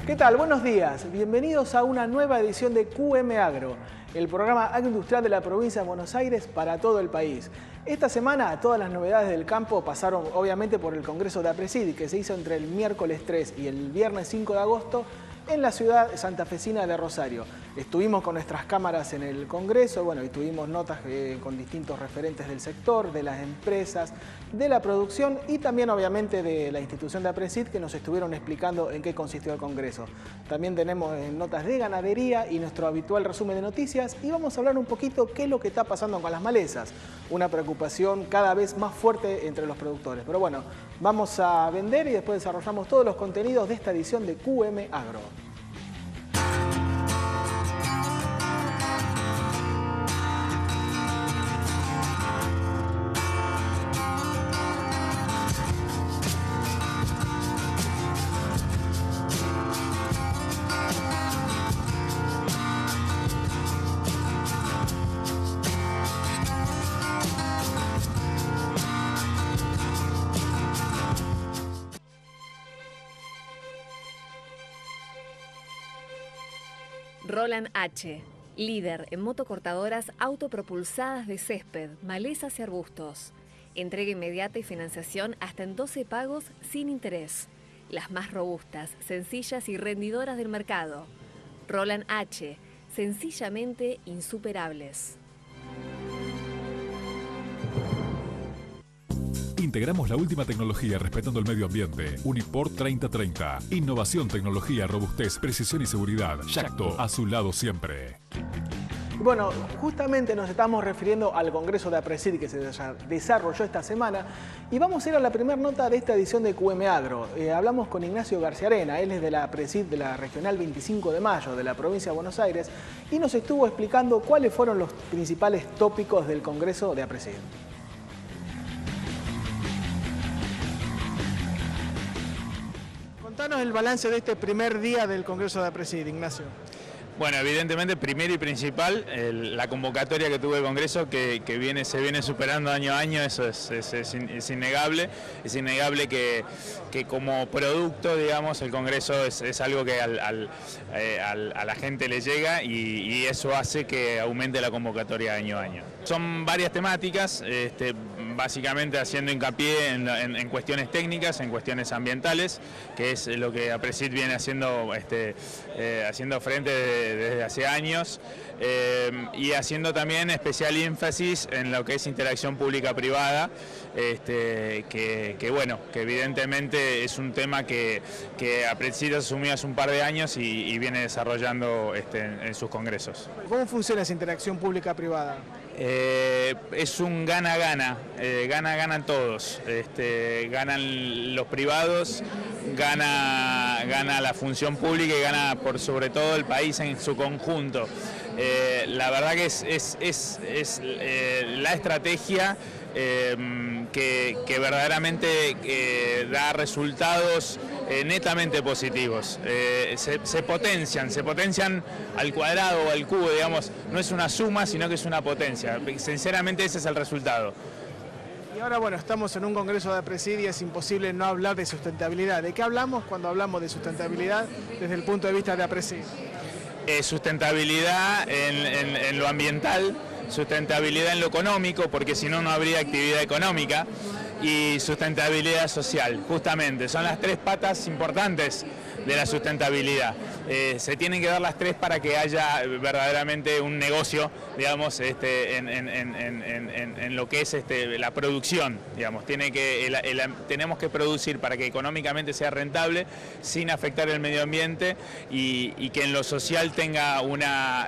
¿Qué tal? Buenos días. Bienvenidos a una nueva edición de QM Agro, el programa agroindustrial de la provincia de Buenos Aires para todo el país. Esta semana todas las novedades del campo pasaron obviamente por el Congreso de APRESID, que se hizo entre el miércoles 3 y el viernes 5 de agosto en la ciudad santafesina de Rosario. Estuvimos con nuestras cámaras en el Congreso, y tuvimos notas con distintos referentes del sector, de las empresas, de la producción y también obviamente de la institución de APRESID, que nos estuvieron explicando en qué consistió el Congreso. También tenemos notas de ganadería y nuestro habitual resumen de noticias, y vamos a hablar un poquito qué es lo que está pasando con las malezas, una preocupación cada vez más fuerte entre los productores. Pero bueno, vamos a vender y después desarrollamos todos los contenidos de esta edición de QM Agro. Roland H., líder en motocortadoras autopropulsadas de césped, malezas y arbustos. Entrega inmediata y financiación hasta en 12 pagos sin interés. Las más robustas, sencillas y rendidoras del mercado. Roland H., sencillamente insuperables. Integramos la última tecnología respetando el medio ambiente. Uniport 3030. Innovación, tecnología, robustez, precisión y seguridad. Yacto, a su lado siempre. Bueno, justamente nos estamos refiriendo al Congreso de APRESID que se desarrolló esta semana y vamos a ir a la primera nota de esta edición de QM Agro. Hablamos con Ignacio García Arena, él es de la APRESID de la Regional 25 de Mayo de la provincia de Buenos Aires y nos estuvo explicando cuáles fueron los principales tópicos del Congreso de APRESID. Contanos el balance de este primer día del Congreso de APRESID, Ignacio. Bueno, evidentemente, primero y principal, la convocatoria que tuvo el Congreso, que se viene superando año a año, eso es innegable. Es innegable que como producto, digamos, el Congreso es algo que a la gente le llega y eso hace que aumente la convocatoria año a año. Son varias temáticas, básicamente haciendo hincapié en cuestiones técnicas, en cuestiones ambientales, que es lo que APRESID viene haciendo frente desde hace años, y haciendo también especial énfasis en lo que es interacción pública-privada, que evidentemente es un tema que APRESID asumió hace un par de años y viene desarrollando en sus congresos. ¿Cómo funciona esa interacción pública-privada? Es un gana-gana, ganan todos, ganan los privados, gana la función pública y gana por sobre todo el país en su conjunto. La verdad que es la estrategia que verdaderamente da resultados netamente positivos. Se potencian al cuadrado o al cubo, digamos, no es una suma, sino que es una potencia. Sinceramente ese es el resultado. Y ahora, estamos en un congreso de APRESID y es imposible no hablar de sustentabilidad. ¿De qué hablamos cuando hablamos de sustentabilidad desde el punto de vista de APRESID? Sustentabilidad en lo ambiental, sustentabilidad en lo económico, porque si no, no habría actividad económica, y sustentabilidad social, justamente. Son las tres patas importantes de la sustentabilidad. Se tienen que dar las tres para que haya verdaderamente un negocio, digamos, en lo que es la producción, digamos. Tenemos que producir para que económicamente sea rentable, sin afectar el medio ambiente y que en lo social tenga una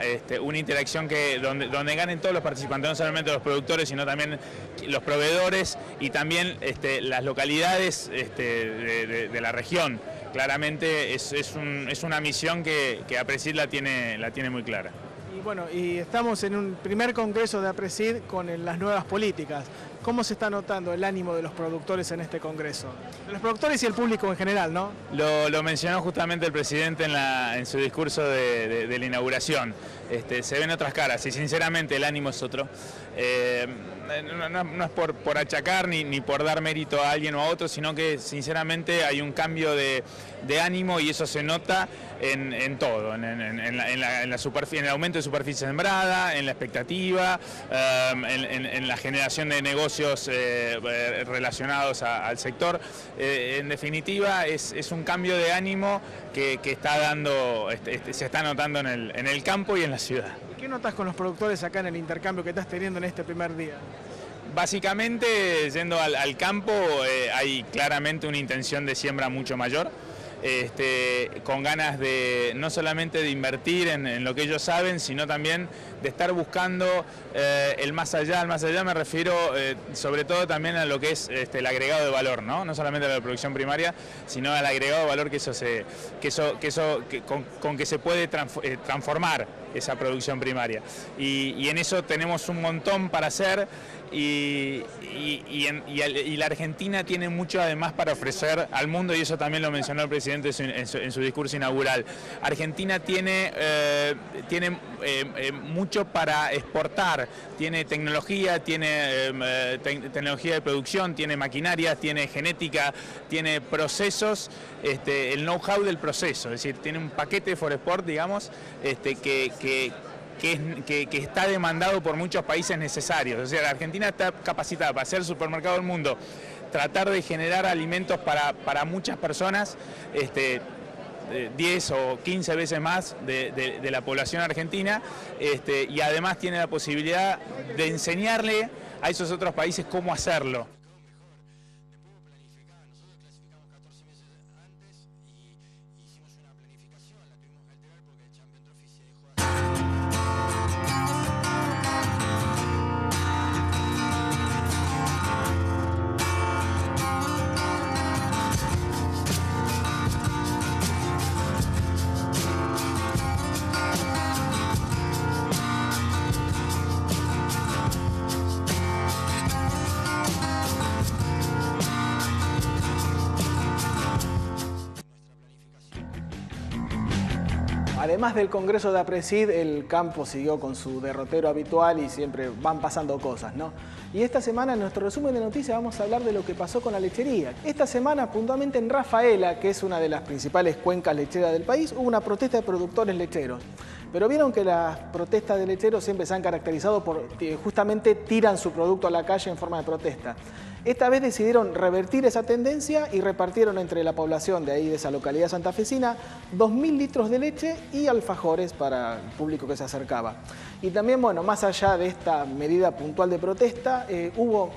interacción donde ganen todos los participantes, no solamente los productores, sino también los proveedores y también las localidades de la región. Claramente es una misión que APRESID la tiene muy clara. Y estamos en un primer congreso de APRESID con las nuevas políticas. ¿Cómo se está notando el ánimo de los productores en este congreso? De los productores y el público en general, ¿no? Lo mencionó justamente el presidente en su discurso de la inauguración. Se ven otras caras y sinceramente el ánimo es otro. No es por achacar ni por dar mérito a alguien o a otro, sino que sinceramente hay un cambio de ánimo y eso se nota en todo, en el aumento de superficie sembrada, en la expectativa, en la generación de negocios relacionados al sector. En definitiva, es un cambio de ánimo que está dando, se está notando en el campo y en la ciudad. ¿Qué notas con los productores acá en el intercambio que estás teniendo en este primer día? Básicamente, yendo al campo, hay claramente una intención de siembra mucho mayor. Con ganas de no solamente de invertir en lo que ellos saben, sino también de estar buscando el más allá. Al más allá me refiero sobre todo también a lo que es el agregado de valor, no solamente a la producción primaria, sino al agregado de valor con que se puede transformar esa producción primaria. Y en eso tenemos un montón para hacer. Y la Argentina tiene mucho además para ofrecer al mundo, y eso también lo mencionó el presidente en su discurso inaugural. Argentina tiene mucho para exportar, tiene tecnología, tecnología de producción, tiene maquinaria, tiene genética, tiene procesos, el know-how del proceso, es decir, tiene un paquete de Foresport, digamos, que está demandado por muchos países necesarios. O sea, la Argentina está capacitada para ser el supermercado del mundo, tratar de generar alimentos para muchas personas, 10 o 15 veces más de la población argentina, y además tiene la posibilidad de enseñarle a esos otros países cómo hacerlo. Además del Congreso de APRESID, el campo siguió con su derrotero habitual y siempre van pasando cosas, ¿no? Y esta semana en nuestro resumen de noticias vamos a hablar de lo que pasó con la lechería. Esta semana, puntualmente en Rafaela, que es una de las principales cuencas lecheras del país, hubo una protesta de productores lecheros. Pero vieron que las protestas de lecheros siempre se han caracterizado por justamente tiran su producto a la calle en forma de protesta. Esta vez decidieron revertir esa tendencia y repartieron entre la población de ahí, de esa localidad santafesina, 2.000 litros de leche y alfajores para el público que se acercaba. Y también, bueno, más allá de esta medida puntual de protesta, hubo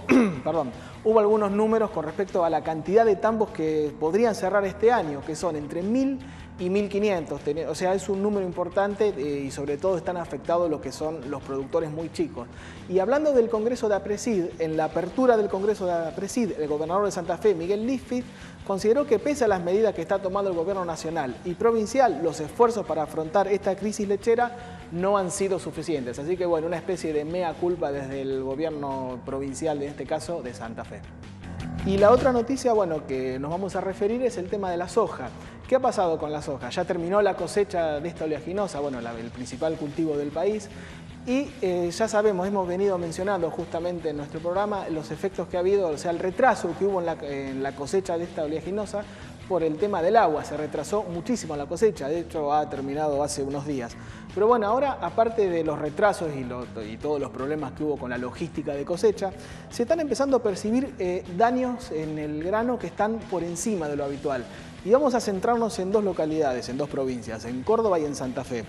algunos números con respecto a la cantidad de tambos que podrían cerrar este año, que son entre 1.000 y 1.500, o sea, es un número importante y sobre todo están afectados los que son los productores muy chicos. Y hablando del Congreso de APRESID, en la apertura del Congreso de APRESID, el gobernador de Santa Fe, Miguel Litfi, consideró que pese a las medidas que está tomando el gobierno nacional y provincial, los esfuerzos para afrontar esta crisis lechera no han sido suficientes. Así que bueno, una especie de mea culpa desde el gobierno provincial, en este caso, de Santa Fe. Y la otra noticia, bueno, que nos vamos a referir es el tema de la soja. ¿Qué ha pasado con la soja? Ya terminó la cosecha de esta oleaginosa, bueno, el principal cultivo del país. Y ya sabemos, hemos venido mencionando justamente en nuestro programa los efectos que ha habido, o sea, el retraso que hubo en la cosecha de esta oleaginosa por el tema del agua. Se retrasó muchísimo la cosecha, de hecho ha terminado hace unos días. Pero bueno, ahora aparte de los retrasos y todos los problemas que hubo con la logística de cosecha, se están empezando a percibir daños en el grano que están por encima de lo habitual. Y vamos a centrarnos en dos localidades, en dos provincias, en Córdoba y en Santa Fe.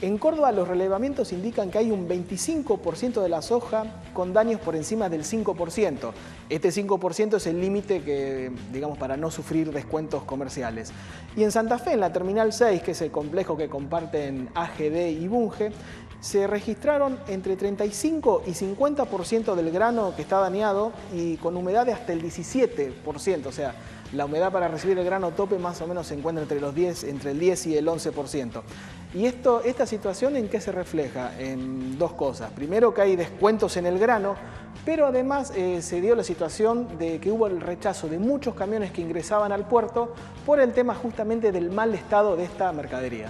En Córdoba los relevamientos indican que hay un 25% de la soja con daños por encima del 5%. Este 5% es el límite que, digamos, para no sufrir descuentos comerciales. Y en Santa Fe, en la Terminal 6, que es el complejo que comparten AGD y Bunge, se registraron entre 35 y 50% del grano que está dañado y con humedad de hasta el 17%, o sea, la humedad para recibir el grano tope más o menos se encuentra entre el 10 y el 11%. Y esta situación, ¿en qué se refleja? En dos cosas. Primero, que hay descuentos en el grano, pero además se dio la situación de que hubo el rechazo de muchos camiones que ingresaban al puerto por el tema justamente del mal estado de esta mercadería.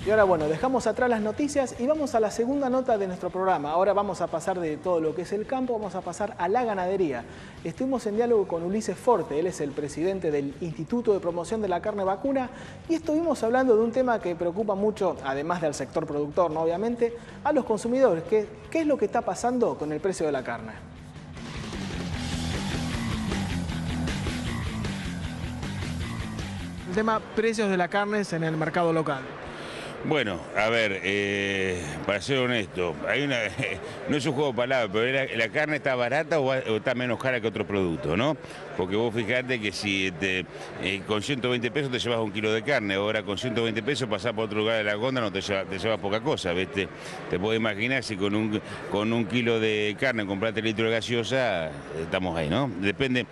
Y ahora, bueno, dejamos atrás las noticias y vamos a la segunda nota de nuestro programa. Ahora vamos a pasar de todo lo que es el campo, vamos a pasar a la ganadería. Estuvimos en diálogo con Ulises Forte, él es el presidente del Instituto de Promoción de la Carne Vacuna, y estuvimos hablando de un tema que preocupa mucho, además del sector productor, ¿no? Obviamente, a los consumidores. ¿Qué es lo que está pasando con el precio de la carne? El tema precios de la carne en el mercado local. Bueno, a ver, para ser honesto, no es un juego de palabras, pero la carne está barata o está menos cara que otros productos, ¿no? Porque vos fijate que si con 120 pesos te llevas un kilo de carne, ahora con 120 pesos pasás por otro lugar de la góndola, no te llevas poca cosa, ¿viste? Te podés imaginar si con un kilo de carne compraste litro de gaseosa, estamos ahí, ¿no? Depende,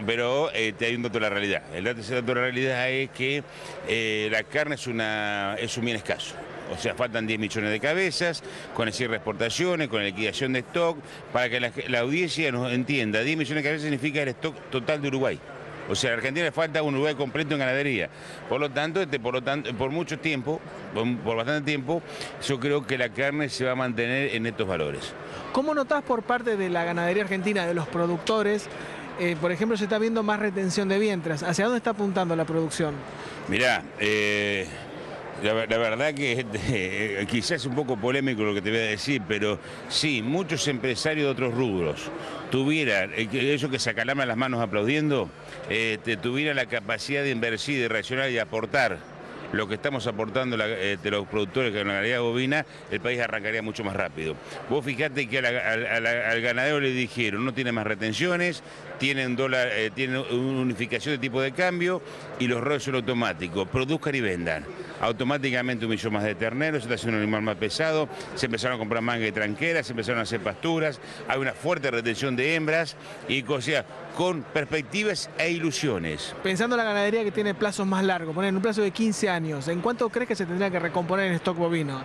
pero hay un dato de la realidad. El dato de la realidad es que la carne es un bien escaso. O sea, faltan 10 millones de cabezas, con el cierre de exportaciones, con la liquidación de stock, para que la audiencia nos entienda. 10 millones de cabezas significa el stock total de Uruguay. O sea, a la Argentina le falta un Uruguay completo en ganadería. Por lo tanto, por mucho tiempo, por bastante tiempo, yo creo que la carne se va a mantener en estos valores. ¿Cómo notás por parte de la ganadería argentina, de los productores, por ejemplo, se está viendo más retención de vientres? ¿Hacia dónde está apuntando la producción? Mirá, la verdad que quizás es un poco polémico lo que te voy a decir, pero sí, muchos empresarios de otros rubros tuvieran, ellos que se acalaman las manos aplaudiendo, tuvieran la capacidad de invertir, de reaccionar y de aportar lo que estamos aportando los productores de la ganadería bovina, el país arrancaría mucho más rápido. Vos fijate que al ganadero le dijeron, no tiene más retenciones, tienen una unificación de tipo de cambio y los roles son automáticos, produzcan y vendan. Automáticamente 1 millón más de terneros, se está haciendo un animal más pesado, se empezaron a comprar manga y tranqueras, se empezaron a hacer pasturas, hay una fuerte retención de hembras y con perspectivas e ilusiones. Pensando en la ganadería que tiene plazos más largos, poner un plazo de 15 años, ¿en cuánto crees que se tendría que recomponer el stock bovino?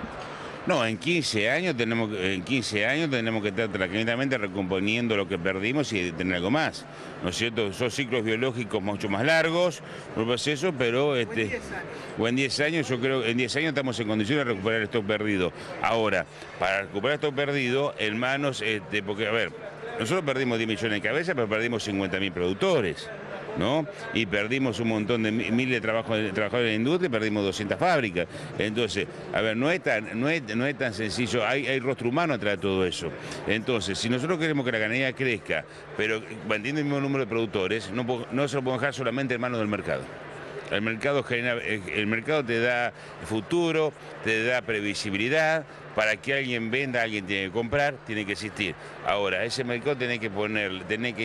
No, en 15 años tenemos que estar tranquilamente recomponiendo lo que perdimos y tener algo más, ¿no es cierto? Son ciclos biológicos mucho más largos, un proceso, pero o en 10 años, yo creo que en 10 años estamos en condiciones de recuperar el stock perdido. Ahora, para recuperar el stock perdido, en manos, porque a ver, nosotros perdimos 10 millones de cabezas, pero perdimos 50.000 productores, ¿no? Y perdimos un montón de miles de trabajadores de la industria, perdimos 200 fábricas. Entonces, a ver, no es tan sencillo, hay rostro humano atrás de todo eso. Entonces, si nosotros queremos que la ganadería crezca, pero manteniendo el mismo número de productores, no se lo podemos dejar solamente en manos del mercado. El mercado te da futuro, te da previsibilidad. Para que alguien venda, alguien tiene que comprar, tiene que existir. Ahora, ese mercado tiene que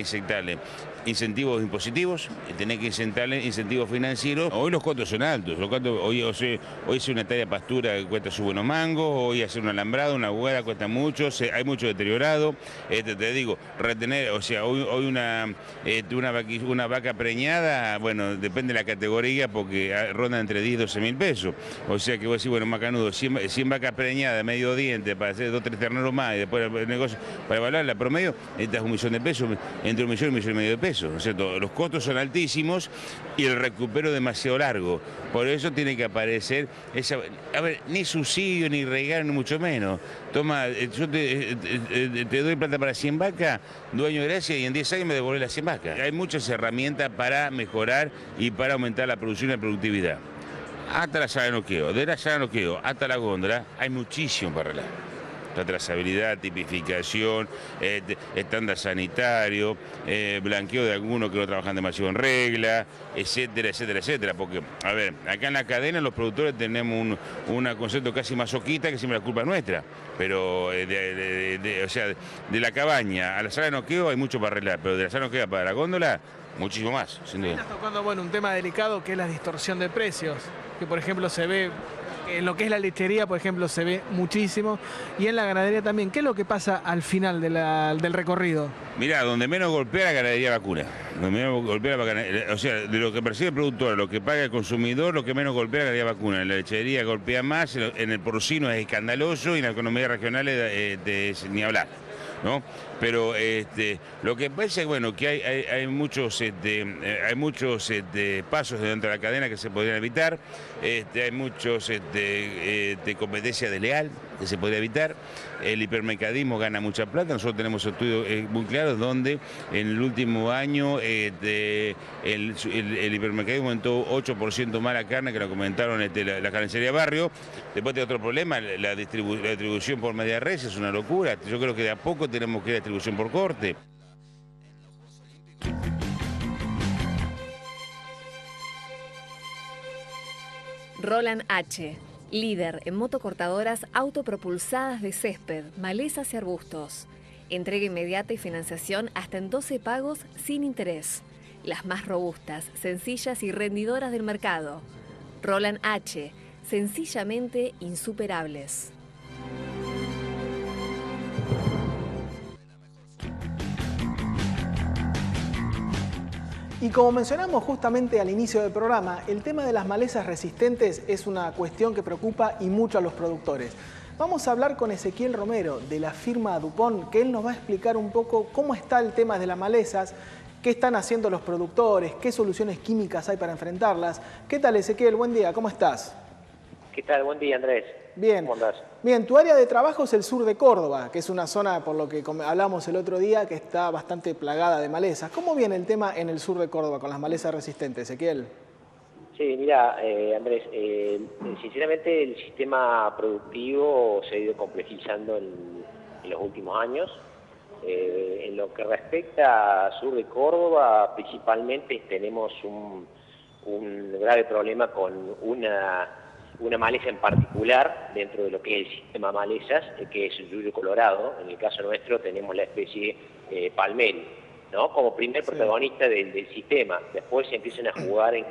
inyectarle incentivos impositivos, tiene que inyectarle incentivos financieros. Hoy los costos son altos. Hoy es una tarea de pastura que cuesta sus buenos mangos, hoy hacer un alambrado, una hueá cuesta mucho, hay mucho deteriorado. Te digo, retener, o sea, hoy una vaca preñada, bueno, depende de la categoría porque ronda entre 10 y 12 mil pesos. O sea que vos decís, bueno, macanudo, 100 vacas preñadas, medio diente, para hacer 2 o 3 terneros más y después el negocio, para evaluar la promedio, necesitas 1 millón de pesos, entre 1 millón y 1,5 millones de pesos, ¿no es cierto? Los costos son altísimos y el recupero demasiado largo. Por eso tiene que aparecer ni subsidio, ni regalo, ni mucho menos. Toma, yo te doy plata para 100 vacas, dueño de gracia, y en 10 años me devolvés las 100 vacas. Hay muchas herramientas para mejorar y para aumentar la producción y la productividad. Hasta la sala de noqueo, de la sala de noqueo hasta la góndola, hay muchísimo para arreglar. La trazabilidad, tipificación, estándar sanitario, blanqueo de algunos que no trabajan demasiado en regla, etcétera, etcétera, etcétera. Porque, a ver, acá en la cadena los productores tenemos un concepto casi masoquista que siempre la culpa es nuestra. Pero, o sea, de la cabaña a la sala de noqueo hay mucho para arreglar, pero de la sala de noqueo para la góndola, muchísimo más, sin duda. Estás tocando, un tema delicado que es la distorsión de precios, que por ejemplo se ve En lo que es la lechería, por ejemplo, se ve muchísimo, y en la ganadería también. ¿Qué es lo que pasa al final del recorrido? Mirá, donde menos golpea la ganadería vacuna. Donde menos golpea la ganadería, o sea, de lo que percibe el productor, lo que paga el consumidor, lo que menos golpea la ganadería vacuna. En la lechería golpea más, en el porcino es escandaloso y en la economía regional es ni hablar, ¿no? Pero lo que pasa es bueno, que hay muchos pasos dentro de la cadena que se podrían evitar, hay muchos competencia desleal que se podría evitar. El hipermercadismo gana mucha plata. Nosotros tenemos estudios muy claros donde en el último año el hipermercadismo aumentó 8% más la carne, que lo comentaron la carnicería Barrio. Después tiene otro problema, la distribución por media res es una locura. Yo creo que de a poco tenemos que ir a distribución por corte. Roland H., líder en motocortadoras autopropulsadas de césped, malezas y arbustos. Entrega inmediata y financiación hasta en 12 pagos sin interés. Las más robustas, sencillas y rendidoras del mercado. Roland H., sencillamente insuperables. Y como mencionamos justamente al inicio del programa, el tema de las malezas resistentes es una cuestión que preocupa y mucho a los productores. Vamos a hablar con Ezequiel Romero de la firma DuPont, que él nos va a explicar un poco cómo está el tema de las malezas, qué están haciendo los productores, qué soluciones químicas hay para enfrentarlas. ¿Qué tal, Ezequiel? Buen día, ¿cómo estás? ¿Qué tal? Buen día, Andrés. Bien. ¿Cómo andás? Bien, tu área de trabajo es el sur de Córdoba, que es una zona, por lo que hablamos el otro día, que está bastante plagada de malezas. ¿Cómo viene el tema en el sur de Córdoba con las malezas resistentes, Ezequiel? Sí, mira, Andrés, sinceramente el sistema productivo se ha ido complejizando en los últimos años. En lo que respecta al sur de Córdoba, principalmente tenemos un grave problema con una maleza en particular dentro de lo que es el sistema malezas, que es el yuyo colorado. En el caso nuestro tenemos la especie palmeri, ¿no? Como primer protagonista del sistema. Después se empiezan a jugar en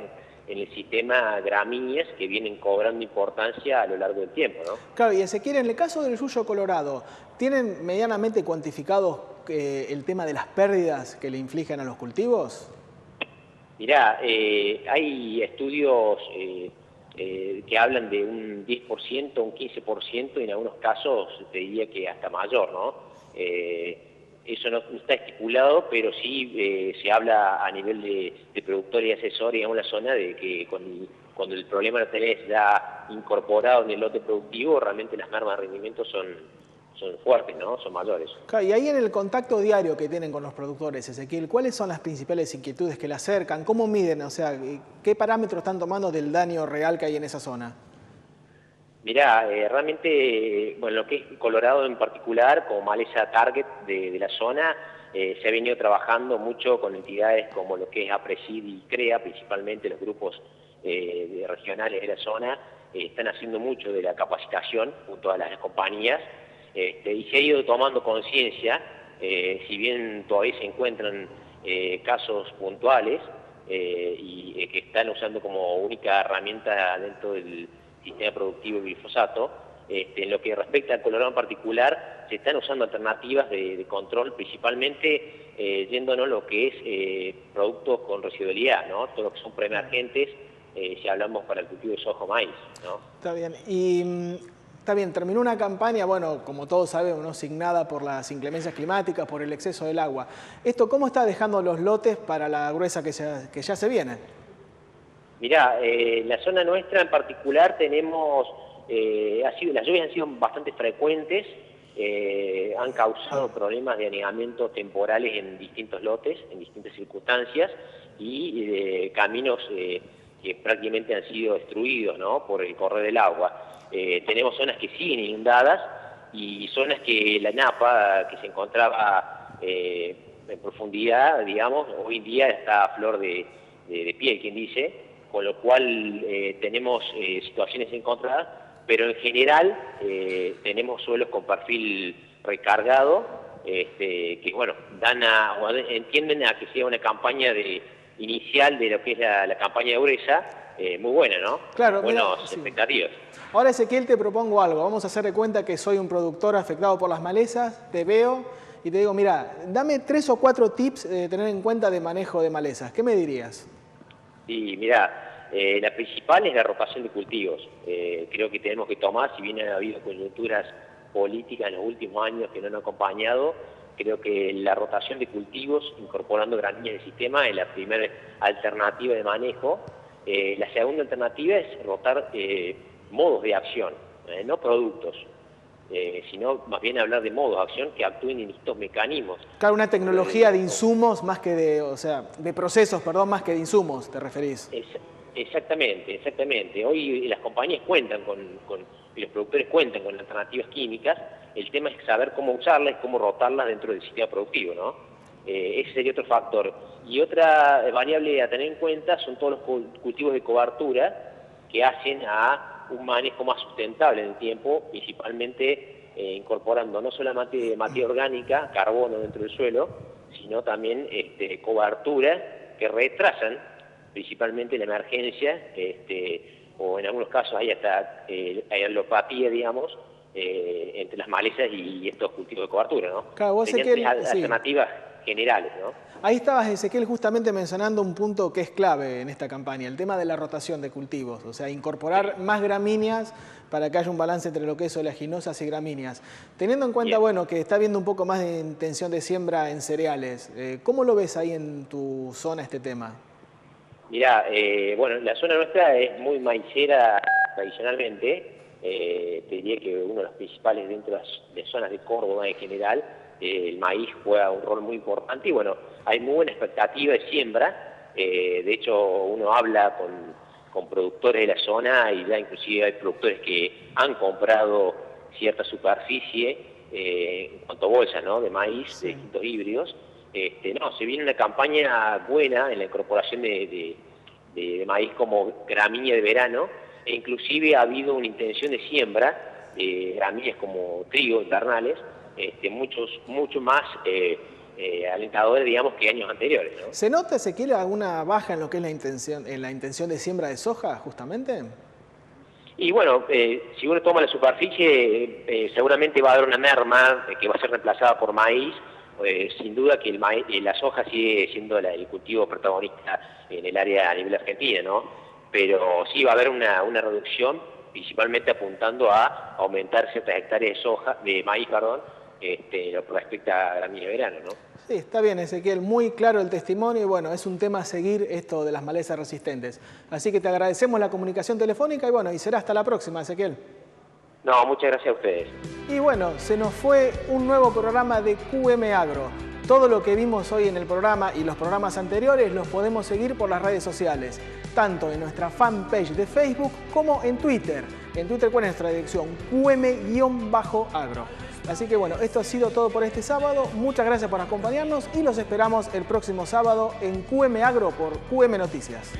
el sistema gramíneas que vienen cobrando importancia a lo largo del tiempo, ¿no? Claro, y Ezequiel, en el caso del yuyo colorado, ¿tienen medianamente cuantificados el tema de las pérdidas que le infligen a los cultivos? Mirá, hay estudios que hablan de un 10%, un 15%, y en algunos casos te diría que hasta mayor, ¿no? Eso no está estipulado, pero sí se habla a nivel de productor y asesor, digamos, en la zona, de que cuando el problema lo tenés ya incorporado en el lote productivo, realmente las mermas de rendimiento son fuertes, ¿no? Son mayores. Claro, y ahí en el contacto diario que tienen con los productores, Ezequiel, ¿cuáles son las principales inquietudes que le acercan? ¿Cómo miden? O sea, ¿qué parámetros están tomando del daño real que hay en esa zona? Mirá, realmente, bueno, lo que es Colorado en particular, como maleza target de la zona, se ha venido trabajando mucho con entidades como lo que es APRESID y CREA, principalmente los grupos regionales de la zona, están haciendo mucho de la capacitación junto a las compañías, y se ha ido tomando conciencia, si bien todavía se encuentran casos puntuales y que están usando como única herramienta dentro del sistema productivo el glifosato. En lo que respecta al colorado en particular, se están usando alternativas de control, principalmente yéndonos lo que es productos con residualidad, ¿no? Todo lo que son preemergentes, si hablamos para el cultivo de soja o maíz, ¿no? Está bien. Y está bien, terminó una campaña, bueno, como todos sabemos, ¿no?, signada por las inclemencias climáticas, por el exceso del agua. ¿Esto cómo está dejando los lotes para la gruesa que ya se viene? Mirá, la zona nuestra en particular tenemos, las lluvias han sido bastante frecuentes, han causado problemas de anegamiento temporales en distintos lotes, en distintas circunstancias, y caminos que prácticamente han sido destruidos, ¿no?, por el correr del agua. Tenemos zonas que siguen inundadas y zonas que la napa, que se encontraba en profundidad, digamos, hoy en día está a flor de piel, quien dice, con lo cual tenemos situaciones encontradas, pero en general tenemos suelos con perfil recargado, que bueno, entienden a que sea una campaña de inicial de lo que es la campaña de Uresa, muy buena, ¿no? Claro, buenas sí. expectativas. Ahora, Ezequiel, te propongo algo. Vamos a hacer de cuenta que soy un productor afectado por las malezas, te veo y te digo, mira, dame 3 o 4 tips de tener en cuenta de manejo de malezas. ¿Qué me dirías? Y mira, la principal es la rotación de cultivos. Creo que tenemos que tomar, si bien ha habido coyunturas políticas en los últimos años que no han acompañado, creo que la rotación de cultivos, incorporando gramíneas del sistema, es la primera alternativa de manejo. La segunda alternativa es rotar modos de acción, no productos, sino más bien hablar de modos de acción que actúen en estos mecanismos. Claro, una tecnología de insumos más que de, o sea, de procesos, perdón, más que de insumos, ¿te referís? Exactamente, exactamente. Hoy las compañías cuentan y los productores cuentan con alternativas químicas. El tema es saber cómo usarlas y cómo rotarlas dentro del sistema productivo, ¿no? Ese sería otro factor. Y otra variable a tener en cuenta son todos los cultivos de cobertura que hacen a un manejo más sustentable en el tiempo, principalmente incorporando no solamente materia orgánica, carbono dentro del suelo, sino también cobertura que retrasan principalmente la emergencia, o en algunos casos hay hasta hay alopatía, digamos, entre las malezas y estos cultivos de cobertura, ¿no? Claro, vos serían tres alternativas generales, ¿no? Ahí estabas, Ezequiel, justamente mencionando un punto que es clave en esta campaña, el tema de la rotación de cultivos, o sea, incorporar más gramíneas para que haya un balance entre lo que es oleaginosas y gramíneas. Teniendo en cuenta, bueno, que está habiendo un poco más de intención de siembra en cereales, ¿cómo lo ves ahí en tu zona este tema? Mirá, bueno, la zona nuestra es muy maicera tradicionalmente, te diría que uno de los principales dentro de las zonas de Córdoba en general, el maíz juega un rol muy importante y bueno, hay muy buena expectativa de siembra, de hecho uno habla con productores de la zona y ya inclusive hay productores que han comprado cierta superficie en cuanto a bolsas, ¿no?, de maíz, de distintos híbridos. Se viene una campaña buena en la incorporación de maíz como gramínea de verano, e inclusive ha habido una intención de siembra de gramíneas como trigo, invernales, mucho más alentadores, digamos, que años anteriores, ¿no? ¿Se nota, Ezequiel, alguna baja en lo que es la intención de siembra de soja, justamente? Y bueno, si uno toma la superficie, seguramente va a haber una merma que va a ser reemplazada por maíz. Sin duda que la soja sigue siendo el cultivo protagonista en el área a nivel argentina, ¿no? Pero sí va a haber una reducción, principalmente apuntando a aumentar ciertas hectáreas de maíz, lo que respecta a gramínea de verano, ¿no? Sí, está bien, Ezequiel, muy claro el testimonio y bueno, es un tema a seguir esto de las malezas resistentes. Así que te agradecemos la comunicación telefónica y bueno, y será hasta la próxima, Ezequiel. No, muchas gracias a ustedes. Y bueno, se nos fue un nuevo programa de QM Agro. Todo lo que vimos hoy en el programa y los programas anteriores los podemos seguir por las redes sociales, tanto en nuestra fanpage de Facebook como en Twitter. En Twitter, ¿cuál es nuestra dirección? QM-agro. Así que bueno, esto ha sido todo por este sábado. Muchas gracias por acompañarnos y los esperamos el próximo sábado en QM Agro por QM Noticias.